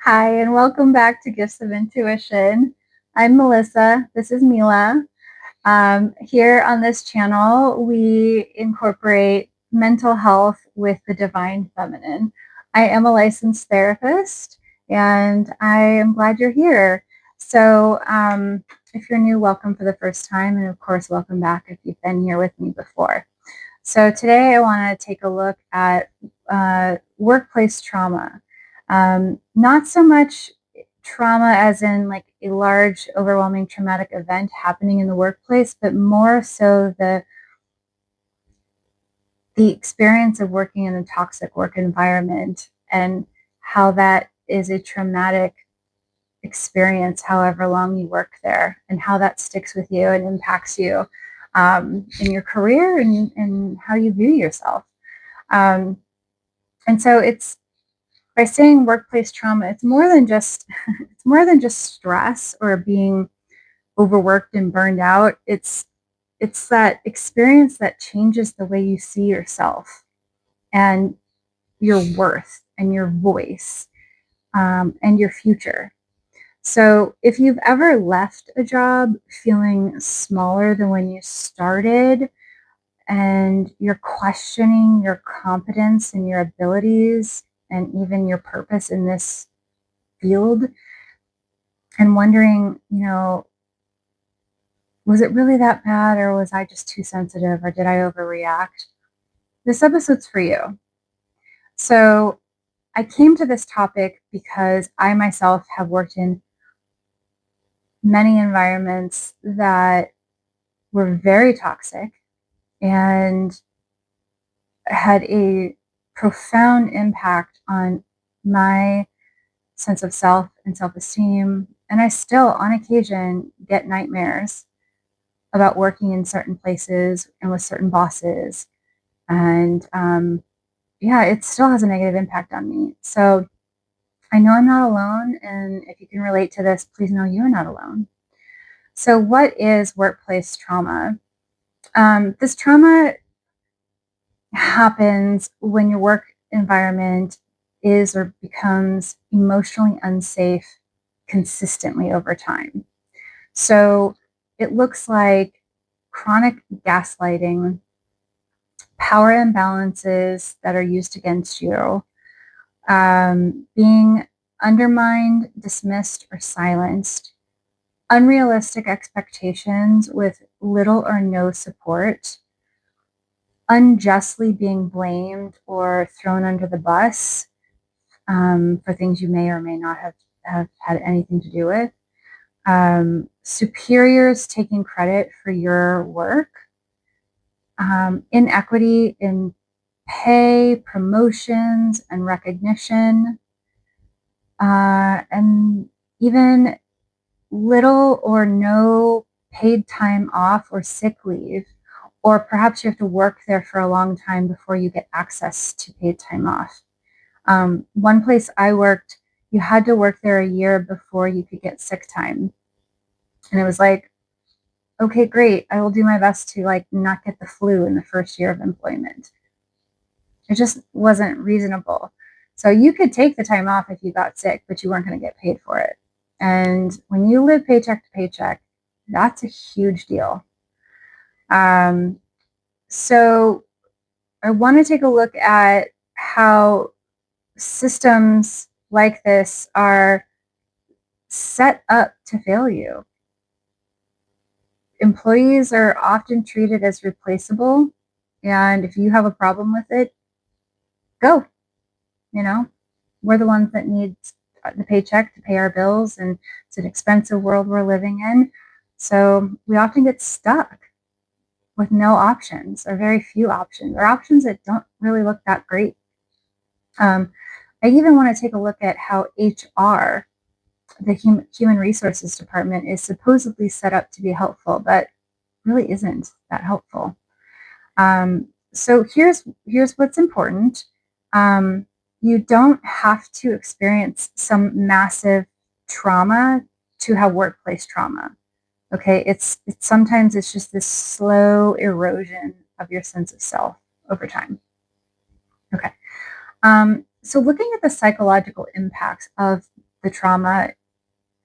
Hi, and welcome back to Gifts of Intuition. I'm Melissa. This is Mila. Here on this channel, we incorporate mental health with the divine feminine. I am a licensed therapist, and I am glad you're here. So, if you're new, welcome for the first time, and of course, welcome back if you've been here with me before. So, today I want to take a look at workplace trauma. Not so much trauma as in like a large, overwhelming traumatic event happening in the workplace, but more so the experience of working in a toxic work environment and how that is a traumatic experience, however long you work there, and how that sticks with you and impacts you in your career and how you view yourself. Um, and so it's by saying workplace trauma, it's more than just it's more than just stress or being overworked and burned out. It's that experience that changes the way you see yourself and your worth and your voice and your future. So if you've ever left a job feeling smaller than when you started and you're questioning your competence and your abilities and even your purpose in this field and wondering, was it really that bad or was I just too sensitive or did I overreact? This episode's for you. So I came to this topic because I myself have worked in many environments that were very toxic and had a profound impact on my sense of self and self esteem. And I still, on occasion, get nightmares about working in certain places and with certain bosses. And yeah, it still has a negative impact on me. So I know I'm not alone. And if you can relate to this, please know you're not alone. So, what is workplace trauma? This trauma happens when your work environment is or becomes emotionally unsafe consistently over time. So, it looks like chronic gaslighting, power imbalances that are used against you, being undermined, dismissed, or silenced, unrealistic expectations with little or no support, unjustly being blamed or thrown under the bus for things you may or may not have had anything to do with, superiors taking credit for your work, inequity in pay, promotions, and recognition, and even little or no paid time off or sick leave, or perhaps you have to work there for a long time before you get access to paid time off. One place I worked, you had to work there a year before you could get sick time. And it was like, okay, great. I will do my best to like not get the flu in the first year of employment. It just wasn't reasonable. So you could take the time off if you got sick, but you weren't going to get paid for it. And when you live paycheck to paycheck, that's a huge deal. Um, so I want to take a look at how systems like this are set up to fail you. Employees are often treated as replaceable. And if you have a problem with it, go. You know, we're the ones that need the paycheck to pay our bills, and it's an expensive world we're living in. So we often get stuck with no options or very few options or options that don't really look that great. I even want to take a look at how HR, the human resources department, is supposedly set up to be helpful, but really isn't that helpful. So here's what's important. You don't have to experience some massive trauma to have workplace trauma. Okay, it's sometimes it's just this slow erosion of your sense of self over time. Okay. So looking at the psychological impacts of the trauma.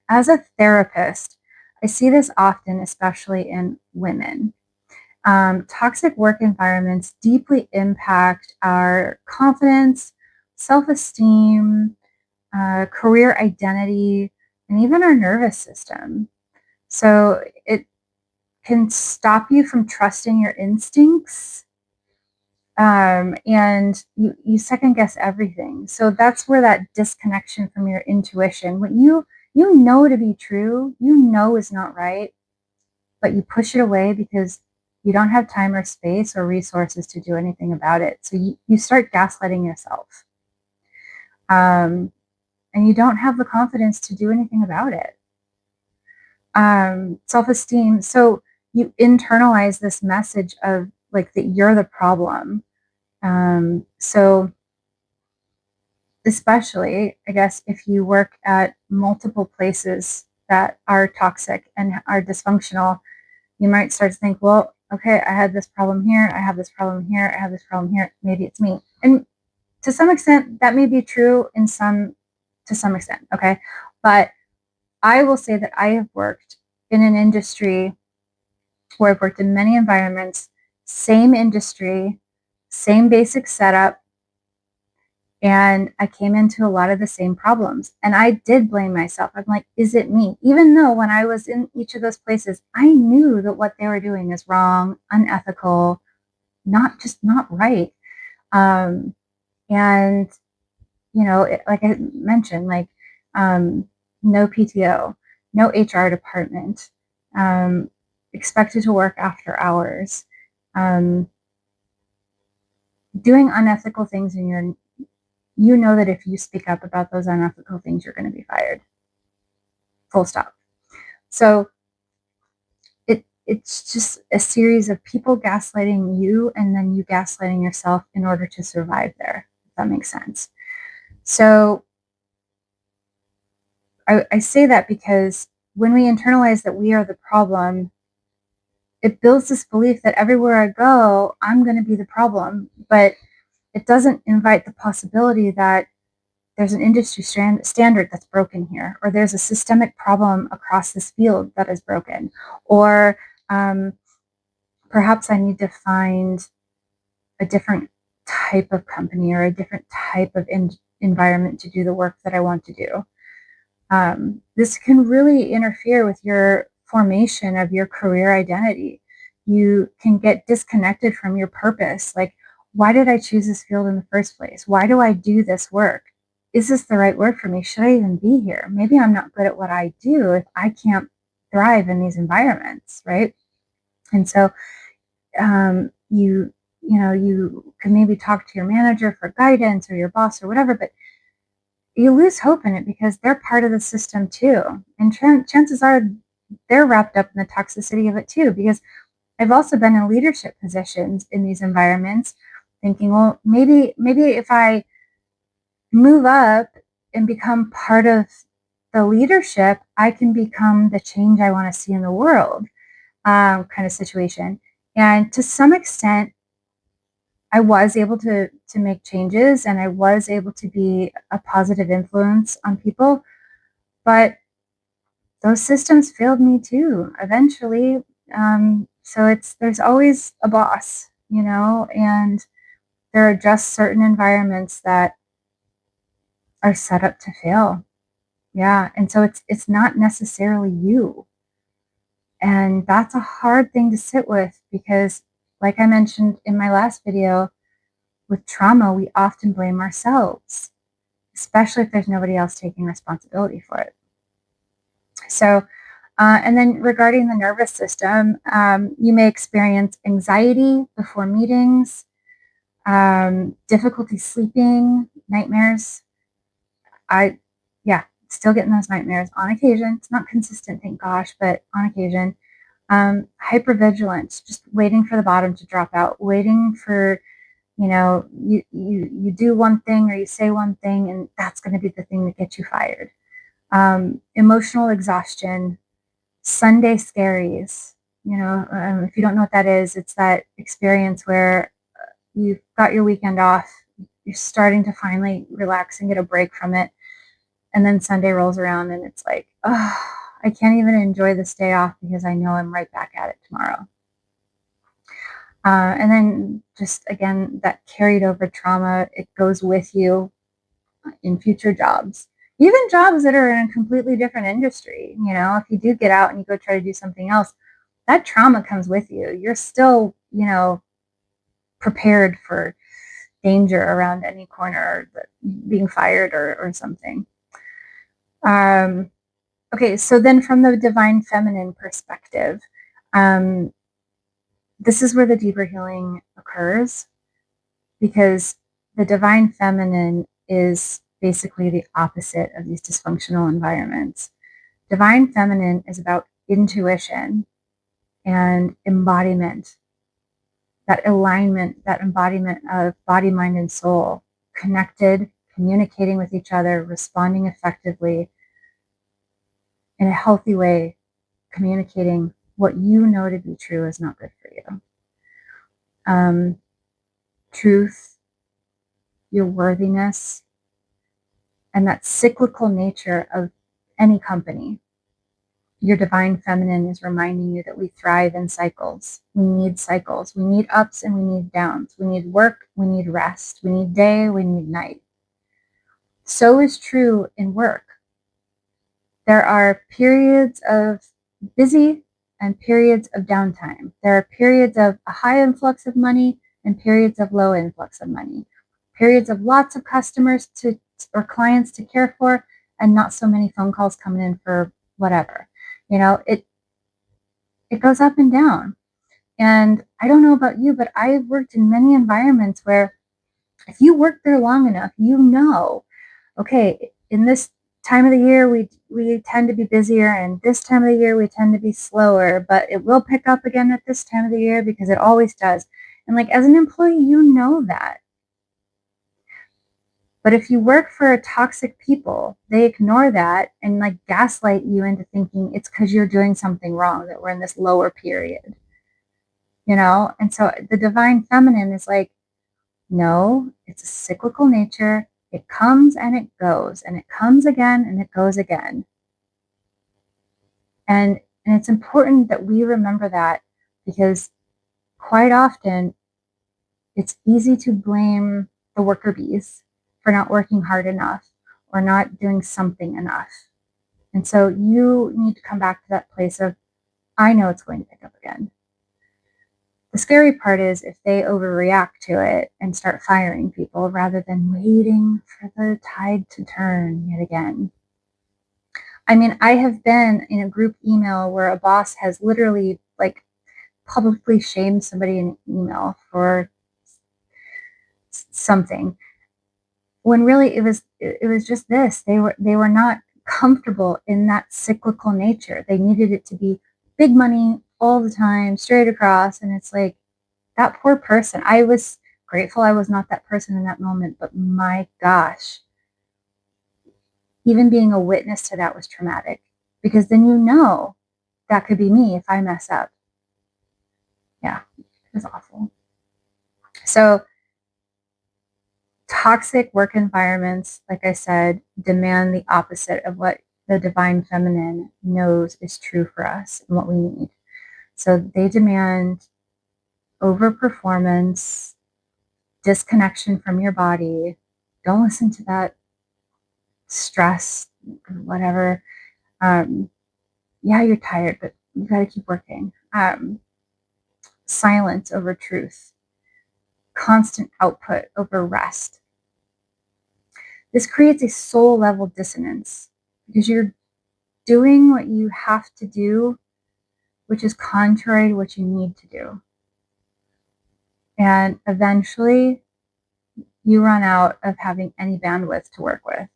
As a therapist, I see this often, especially in women. Toxic work environments deeply impact our confidence, self-esteem, career identity, and even our nervous system. So it can stop you from trusting your instincts, and you second guess everything. So that's where that disconnection from your intuition, what you know to be true, you know is not right, but you push it away because you don't have time or space or resources to do anything about it. So you start gaslighting yourself. And you don't have the confidence to do anything about it. Self-esteem. So you internalize this message of like that you're the problem. So especially, I guess, if you work at multiple places that are toxic and are dysfunctional, you might start to think, well, okay, I had this problem here, I have this problem here, I have this problem here, maybe it's me. And to some extent, that may be true to some extent, okay? But I will say that I have worked in an industry where I've worked in many environments, same industry, same basic setup, and I came into a lot of the same problems. And I did blame myself. I'm like, is it me? Even though when I was in each of those places, I knew that what they were doing is wrong, unethical, not right. Um, and like I mentioned, like no PTO, no HR department, expected to work after hours, um, doing unethical things, and you know that if you speak up about those unethical things, you're going to be fired. Full stop. So it's just a series of people gaslighting you, and then you gaslighting yourself in order to survive there, if that makes sense. So I say that because when we internalize that we are the problem, it builds this belief that everywhere I go, I'm going to be the problem. But it doesn't invite the possibility that there's an industry standard that's broken here, or there's a systemic problem across this field that is broken, or perhaps I need to find a different type of company or a different type of environment to do the work that I want to do. This can really interfere with your formation of your career identity. You can get disconnected from your purpose. Like, why did I choose this field in the first place? Why do I do this work? Is this the right work for me? Should I even be here? Maybe I'm not good at what I do if I can't thrive in these environments, right? And so you can maybe talk to your manager for guidance or your boss or whatever, but you lose hope in it because they're part of the system too. And chances are they're wrapped up in the toxicity of it too, because I've also been in leadership positions in these environments thinking, well, maybe if I move up and become part of the leadership, I can become the change I want to see in the world, kind of situation. And to some extent, I was able to make changes, and I was able to be a positive influence on people, but those systems failed me too eventually. So there's always a boss, and there are just certain environments that are set up to fail. Yeah, and so it's not necessarily you, and that's a hard thing to sit with because, like I mentioned in my last video, with trauma, we often blame ourselves, especially if there's nobody else taking responsibility for it. So, and then regarding the nervous system, you may experience anxiety before meetings, difficulty sleeping, nightmares. Yeah, still getting those nightmares on occasion. It's not consistent, thank gosh, but on occasion. Hypervigilance, just waiting for the bottom to drop out, waiting for, you do one thing or you say one thing, and that's going to be the thing that gets you fired. Emotional exhaustion, Sunday scaries. If you don't know what that is, it's that experience where you've got your weekend off, you're starting to finally relax and get a break from it, And then Sunday rolls around and it's like, oh, I can't even enjoy this day off because I know I'm right back at it tomorrow. And then just again, that carried over trauma, it goes with you in future jobs, even jobs that are in a completely different industry. You know, if you do get out and you go try to do something else, that trauma comes with you. You're still, you know, prepared for danger around any corner, being fired or something. Okay, so then from the divine feminine perspective, this is where the deeper healing occurs, because the divine feminine is basically the opposite of these dysfunctional environments. Divine feminine is about intuition and embodiment, that alignment, that embodiment of body, mind, and soul, connected, communicating with each other, responding effectively in a healthy way, communicating what you know to be true is not good for you. Truth, your worthiness, and that cyclical nature of any company. Your divine feminine is reminding you that we thrive in cycles. We need cycles. We need ups and we need downs. We need work. We need rest. We need day. We need night. So is true in work. There are periods of busy and periods of downtime. There are periods of a high influx of money and periods of low influx of money. Periods of lots of customers or clients to care for and not so many phone calls coming in for whatever. You know, it goes up and down. And I don't know about you, but I've worked in many environments where if you work there long enough, you know, okay, in this time of the year, we tend to be busier, and this time of the year, we tend to be slower, but it will pick up again at this time of the year because it always does. And like as an employee, you know that. But if you work for toxic people, they ignore that and like gaslight you into thinking it's because you're doing something wrong, that we're in this lower period, you know? And so the divine feminine is like, no, it's a cyclical nature. It comes and it goes, and it comes again and it goes again. And it's important that we remember that, because quite often it's easy to blame the worker bees for not working hard enough or not doing something enough. And so you need to come back to that place of, I know it's going to pick up again. The scary part is if they overreact to it and start firing people rather than waiting for the tide to turn yet again. I mean, I have been in a group email where a boss has literally like publicly shamed somebody in an email for something, when really it was just this. They were not comfortable in that cyclical nature. They needed it to be big money all the time, straight across. And it's like, that poor person. I was grateful I was not that person in that moment, but my gosh, even being a witness to that was traumatic, because then you know that could be me if I mess up. Yeah, it was awful. So toxic work environments, like I said, demand the opposite of what the divine feminine knows is true for us and what we need. So they demand overperformance, disconnection from your body. Don't listen to that stress, whatever. Yeah, you're tired, but you got to keep working. Silence over truth, constant output over rest. This creates a soul level dissonance because you're doing what you have to do, which is contrary to what you need to do. And eventually, you run out of having any bandwidth to work with.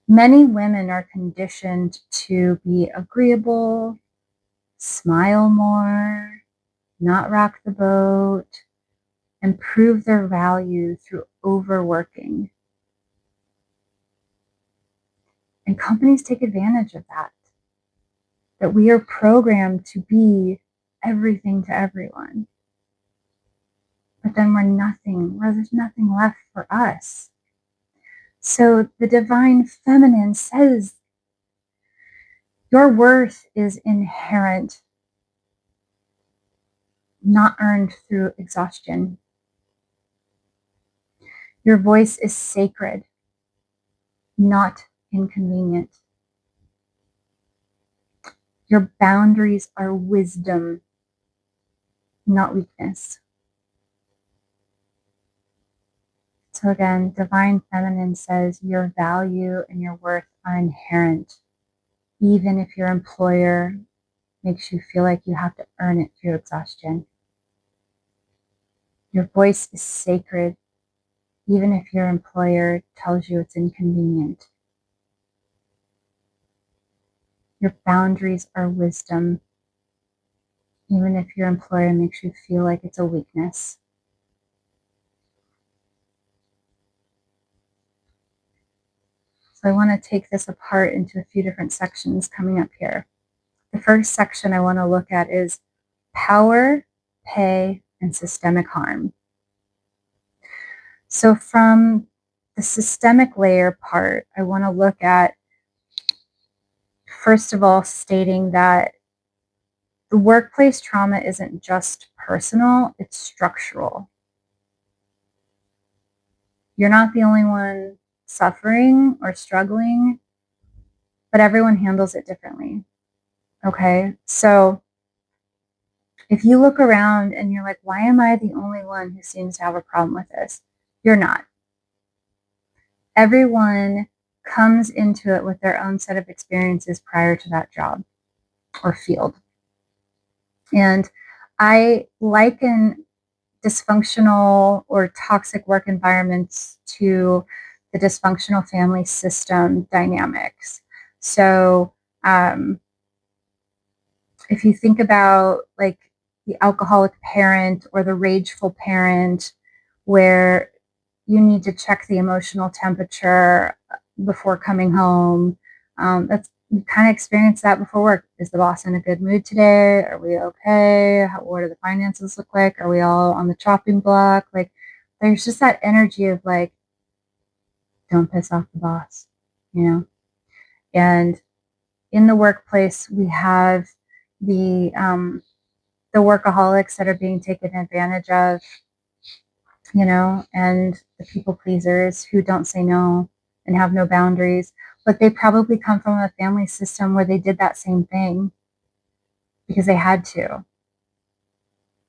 Many women are conditioned to be agreeable, smile more, not rock the boat, and prove their value through overworking. And companies take advantage of that we are programmed to be everything to everyone. But then there's nothing left for us. So the divine feminine says your worth is inherent, not earned through exhaustion. Your voice is sacred, not inconvenient. Your boundaries are wisdom, not weakness. So again, divine feminine says your value and your worth are inherent, even if your employer makes you feel like you have to earn it through exhaustion. Your voice is sacred, even if your employer tells you it's inconvenient. Your boundaries are wisdom, even if your employer makes you feel like it's a weakness. So I want to take this apart into a few different sections coming up here. The first section I want to look at is power, pay, and systemic harm. So from the systemic layer part, I want to look at, first of all, stating that the workplace trauma isn't just personal, it's structural. You're not the only one suffering or struggling, but everyone handles it differently. Okay, so if you look around and you're like, why am I the only one who seems to have a problem with this? You're not. Everyone comes into it with their own set of experiences prior to that job or field. And I liken dysfunctional or toxic work environments to the dysfunctional family system dynamics. So, if you think about like the alcoholic parent or the rageful parent, where you need to check the emotional temperature before coming home, that's you kind of experience that before work. Is the boss in a good mood today? Are we okay? What do the finances look like? Are we all on the chopping block? Like, there's just that energy of like, don't piss off the boss, you know? And in the workplace, we have the workaholics that are being taken advantage of, you know, and the people pleasers who don't say no and have no boundaries. But they probably come from a family system where they did that same thing because they had to.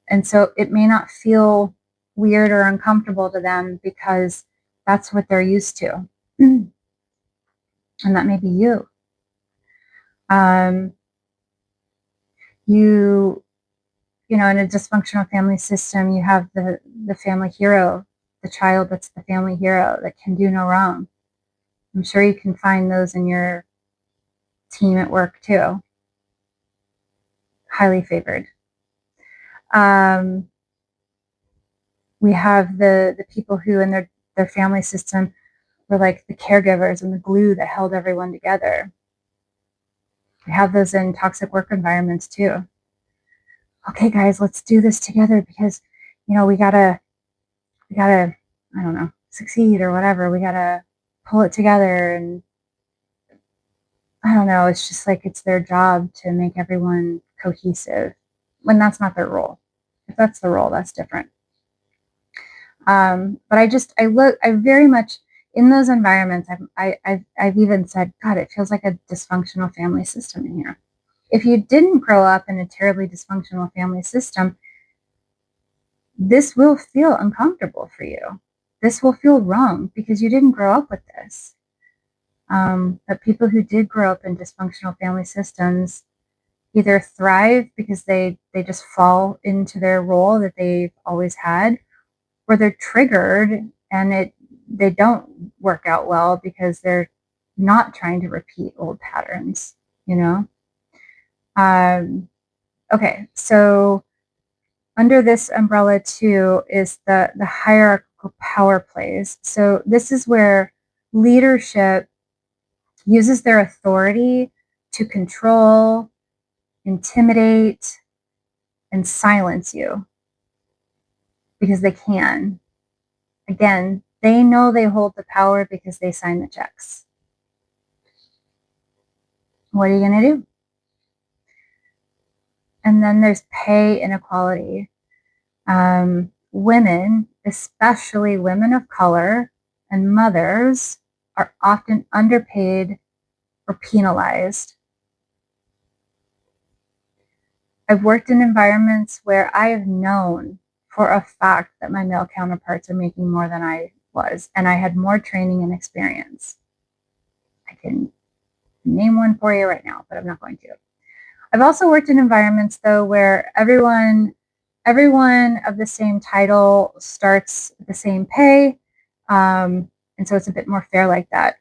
And so it may not feel weird or uncomfortable to them because that's what they're used to. And that may be you. Um, you know, in a dysfunctional family system, you have the family hero, the child that's the family hero that can do no wrong. I'm sure you can find those in your team at work too. Highly favored. We have the people who in their family system were like the caregivers and the glue that held everyone together. We have those in toxic work environments too. Okay, guys, let's do this together because, you know, we gotta, I don't know, succeed or whatever. We gotta pull it together. And I don't know, it's just like it's their job to make everyone cohesive when that's not their role. If that's the role, that's different. But I very much in those environments. I've even said, God, it feels like a dysfunctional family system in here. If you didn't grow up in a terribly dysfunctional family system, this will feel uncomfortable for you. This will feel wrong because you didn't grow up with this. But people who did grow up in dysfunctional family systems either thrive because they just fall into their role that they've always had, or they're triggered and they don't work out well because they're not trying to repeat old patterns, you know? Okay, so under this umbrella too is the hierarchical power plays. So this is where leadership uses their authority to control, intimidate, and silence you because they can. Again, They know they hold the power because they sign the checks. What are you going to do? And then there's pay inequality. Women, especially women of color and mothers, are often underpaid or penalized. I've worked in environments where I have known for a fact that my male counterparts are making more than I was, and I had more training and experience. I can name one for you right now, but I'm not going to. I've also worked in environments, though, where everyone of the same title starts at the same pay. And so it's a bit more fair like that.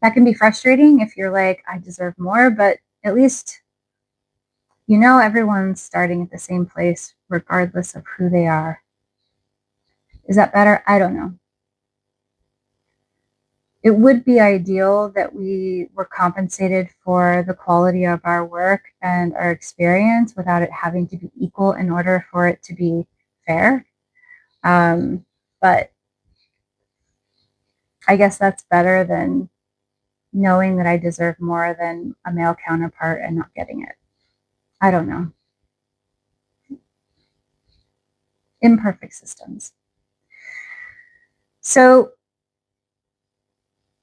That can be frustrating if you're like, I deserve more, but at least you know everyone's starting at the same place, regardless of who they are. Is that better? I don't know. It would be ideal that we were compensated for the quality of our work and our experience without it having to be equal in order for it to be fair. But I guess that's better than knowing that I deserve more than a male counterpart and not getting it. I don't know. Imperfect systems. So,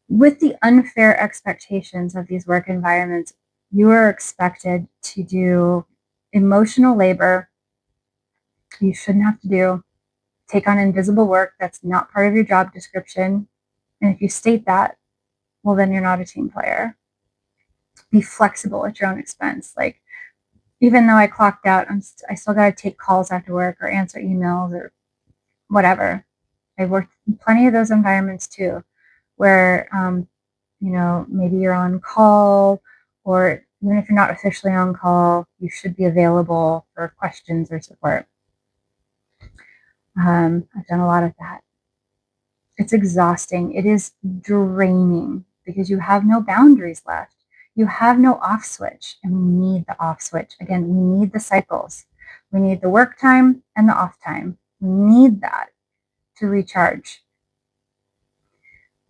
with the unfair expectations of these work environments, you are expected to do emotional labor you shouldn't have to do, take on invisible work that's not part of your job description. And if you state that, well, then you're not a team player. Be flexible at your own expense. Like, even though I clocked out, I still got to take calls after work or answer emails or whatever. I've worked in plenty of those environments too, where, maybe you're on call, or even if you're not officially on call, you should be available for questions or support. I've done a lot of that. It's exhausting. It is draining because you have no boundaries left. You have no off switch, and we need the off switch. Again, we need the cycles. We need the work time and the off time. We need that to recharge.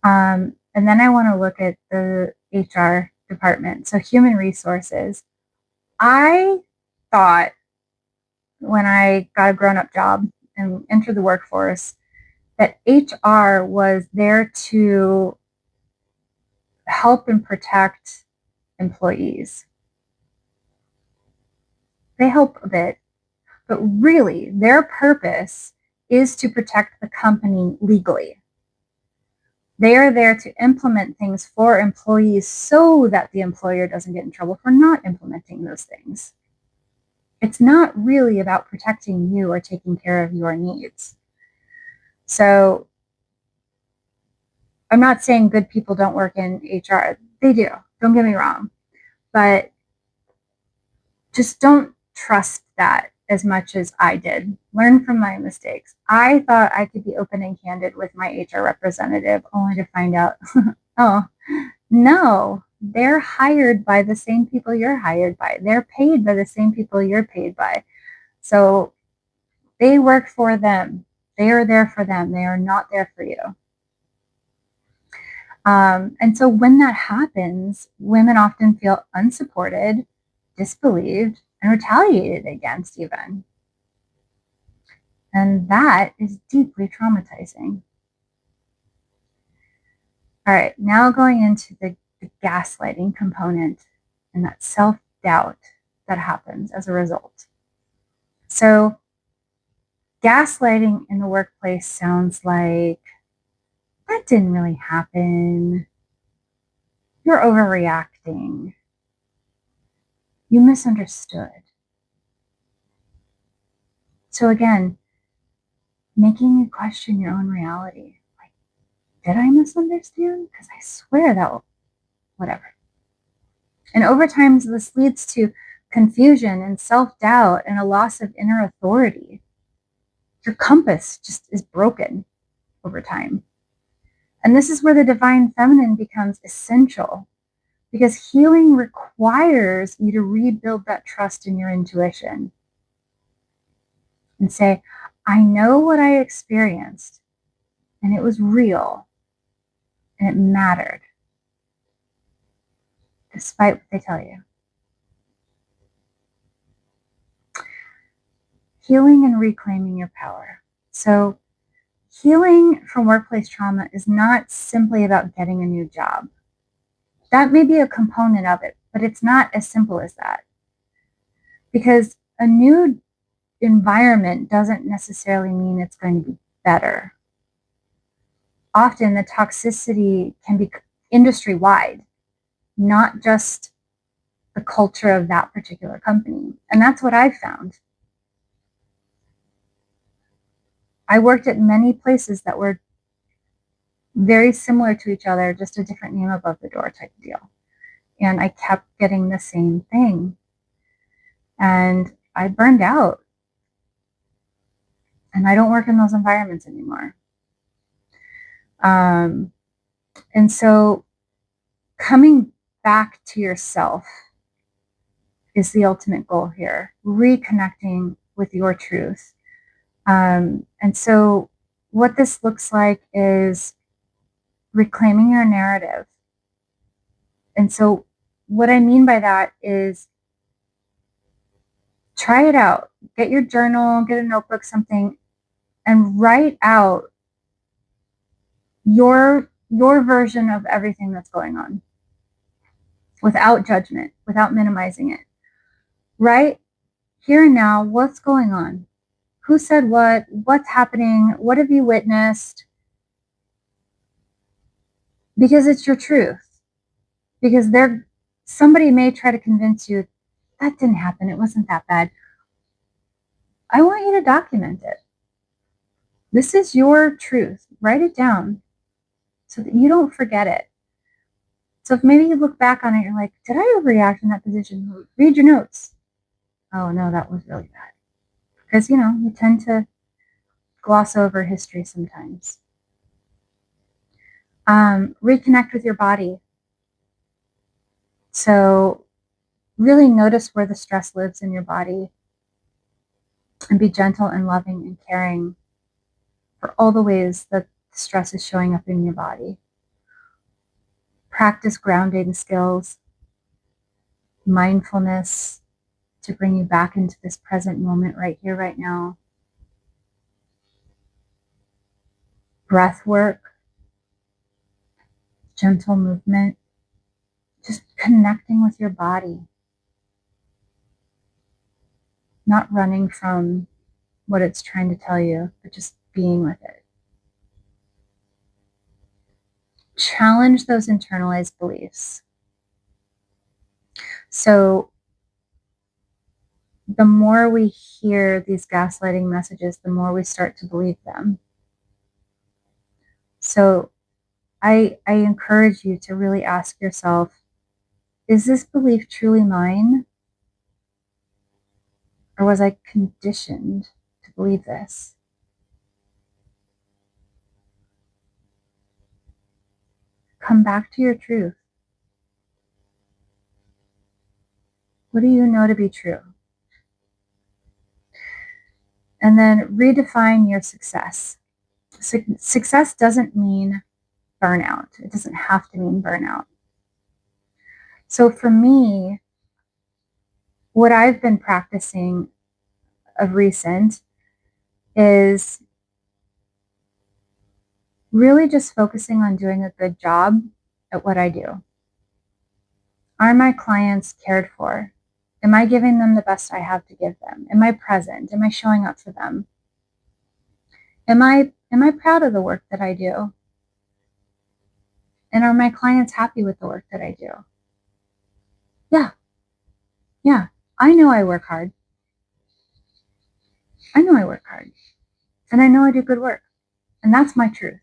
And then I want to look at the HR department. So human resources. I thought when I got a grown-up job and entered the workforce that HR was there to help and protect employees. They help a bit, but really their purpose is to protect the company legally. They are there to implement things for employees so that the employer doesn't get in trouble for not implementing those things. It's not really about protecting you or taking care of your needs. So I'm not saying good people don't work in HR. They do. Don't get me wrong. But just don't trust that as much as I did. Learn from my mistakes. I thought I could be open and candid with my HR representative, only to find out, oh, no, they're hired by the same people you're hired by. They're paid by the same people you're paid by. So they work for them. They are there for them. They are not there for you. And so when that happens, women often feel unsupported, disbelieved, and retaliated against even. And that is deeply traumatizing. All right, now going into the gaslighting component and that self-doubt that happens as a result. So gaslighting in the workplace sounds like, that didn't really happen. You're overreacting. You misunderstood. So again, making you question your own reality. Like, did I misunderstand? Because I swear that, whatever. And over time, this leads to confusion and self-doubt and a loss of inner authority. Your compass just is broken over time. And this is where the divine feminine becomes essential, because healing requires you to rebuild that trust in your intuition and say, I know what I experienced, and it was real, and it mattered, despite what they tell you. Healing and reclaiming your power. So healing from workplace trauma is not simply about getting a new job. That may be a component of it, but it's not as simple as that. Because a new environment doesn't necessarily mean it's going to be better. Often the toxicity can be industry-wide, not just the culture of that particular company. And that's what I've found. I worked at many places that were very similar to each other, just a different name above the door type deal. And I kept getting the same thing. And I burned out. And I don't work in those environments anymore. And so coming back to yourself is the ultimate goal here, reconnecting with your truth. And so what this looks like is reclaiming your narrative. And so what I mean by that is try it out. Get your journal, get a notebook, something, and write out your version of everything that's going on without judgment, without minimizing it. Right here and now, what's going on? Who said what? What's happening? What have you witnessed? Because it's your truth. Because somebody may try to convince you that didn't happen. It wasn't that bad. I want you to document it. This is your truth. Write it down so that you don't forget it. So if maybe you look back on it, you're like, did I overreact in that position? Read your notes. Oh no, that was really bad. Because, you tend to gloss over history sometimes. Reconnect with your body. So really notice where the stress lives in your body and be gentle and loving and caring for all the ways that stress is showing up in your body. Practice grounding skills, mindfulness to bring you back into this present moment right here, right now. Breath work, gentle movement, just connecting with your body. Not running from what it's trying to tell you, but just being with it. Challenge those internalized beliefs. So the more we hear these gaslighting messages, the more we start to believe them. So I encourage you to really ask yourself, is this belief truly mine? Or was I conditioned to believe this? Come back to your truth. What do you know to be true? And then redefine your success. Success doesn't mean burnout. It doesn't have to mean burnout. So for me, what I've been practicing of recent is really just focusing on doing a good job at what I do. Are my clients cared for? Am I giving them the best I have to give them? Am I present? Am I showing up for them? Am I proud of the work that I do? And are my clients happy with the work that I do? Yeah. I know I work hard. I know I work hard. And I know I do good work. And that's my truth.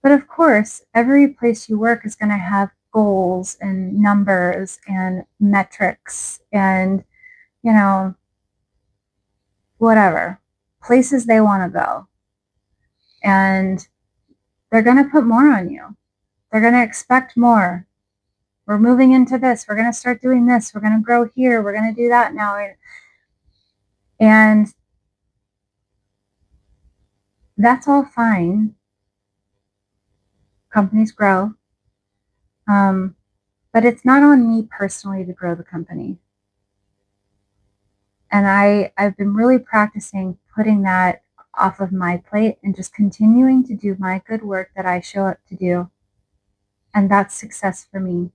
But of course, every place you work is going to have goals and numbers and metrics and, whatever, places they want to go. And they're going to put more on you. They're going to expect more. We're moving into this. We're going to start doing this. We're going to grow here. We're going to do that now. And That's all fine. Companies grow. But it's not on me personally to grow the company. And I've been really practicing putting that off of my plate and just continuing to do my good work that I show up to do. And that's success for me.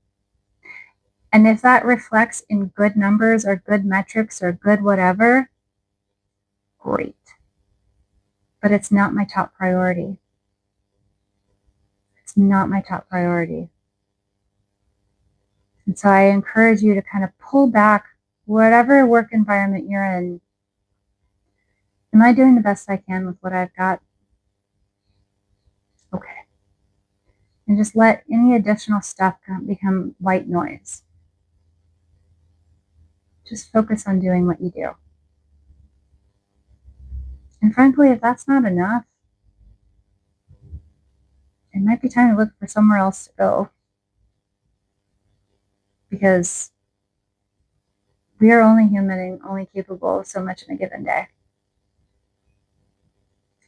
And if that reflects in good numbers or good metrics or good whatever, great. But it's not my top priority. It's not my top priority. And so I encourage you to kind of pull back whatever work environment you're in. Am I doing the best I can with what I've got? Okay. And just let any additional stuff become white noise. Just focus on doing what you do. And frankly, if that's not enough, it might be time to look for somewhere else to go. Because we are only human and only capable of so much in a given day.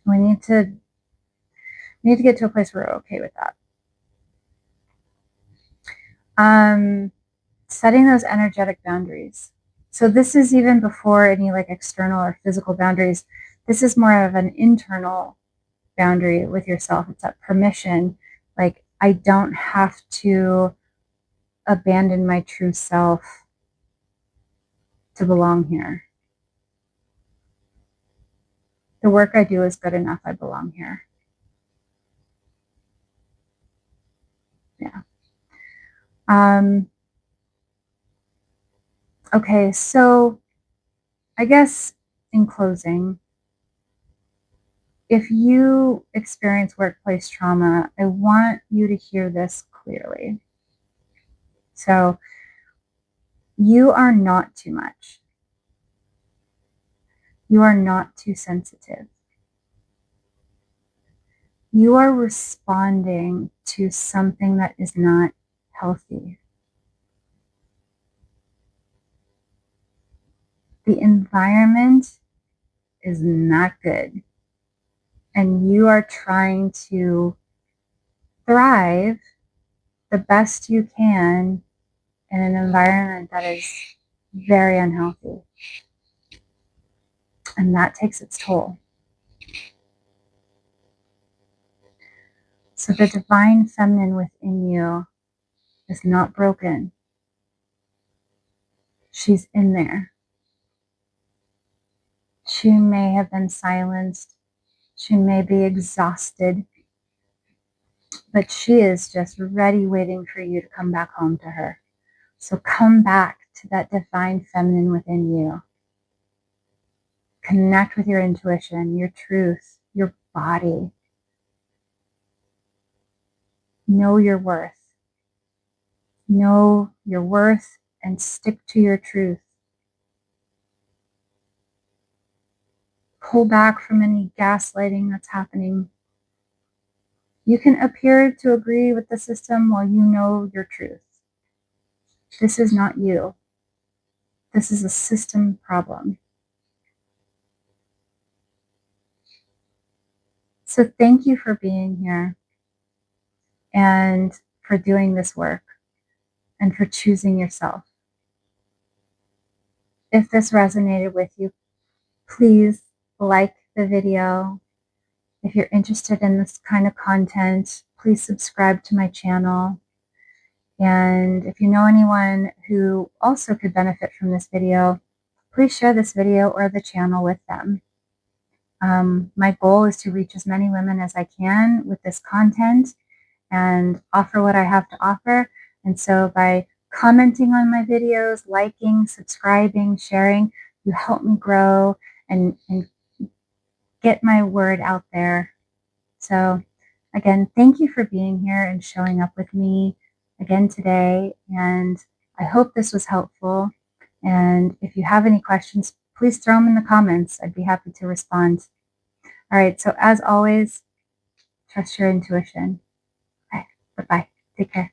We need to get to a place where we're okay with that. Setting those energetic boundaries. So this is even before any like external or physical boundaries. This is more of an internal boundary with yourself. It's that permission. Like, I don't have to abandon my true self to belong here. The work I do is good enough. I belong here. Yeah. Okay, so I guess in closing, if you experience workplace trauma, I want you to hear this clearly. So you are not too much. You are not too sensitive. You are responding to something that is not healthy. The environment is not good. And you are trying to thrive the best you can in an environment that is very unhealthy. And that takes its toll. So the divine feminine within you is not broken. She's in there. She may have been silenced. She may be exhausted. But she is just ready, waiting for you to come back home to her. So come back to that divine feminine within you. Connect with your intuition, your truth, your body. Know your worth. Know your worth and stick to your truth. Pull back from any gaslighting that's happening. You can appear to agree with the system while you know your truth. This is not you. This is a system problem. So thank you for being here and for doing this work and for choosing yourself. If this resonated with you, please like the video. If you're interested in this kind of content, please subscribe to my channel. And if you know anyone who also could benefit from this video, please share this video or the channel with them. My goal is to reach as many women as I can with this content and offer what I have to offer. And so by commenting on my videos, liking, subscribing, sharing, you help me grow and get my word out there. So again, thank you for being here and showing up with me again today. And I hope this was helpful. And if you have any questions, please throw them in the comments. I'd be happy to respond. All right. So as always, trust your intuition. Okay. Bye-bye. Take care.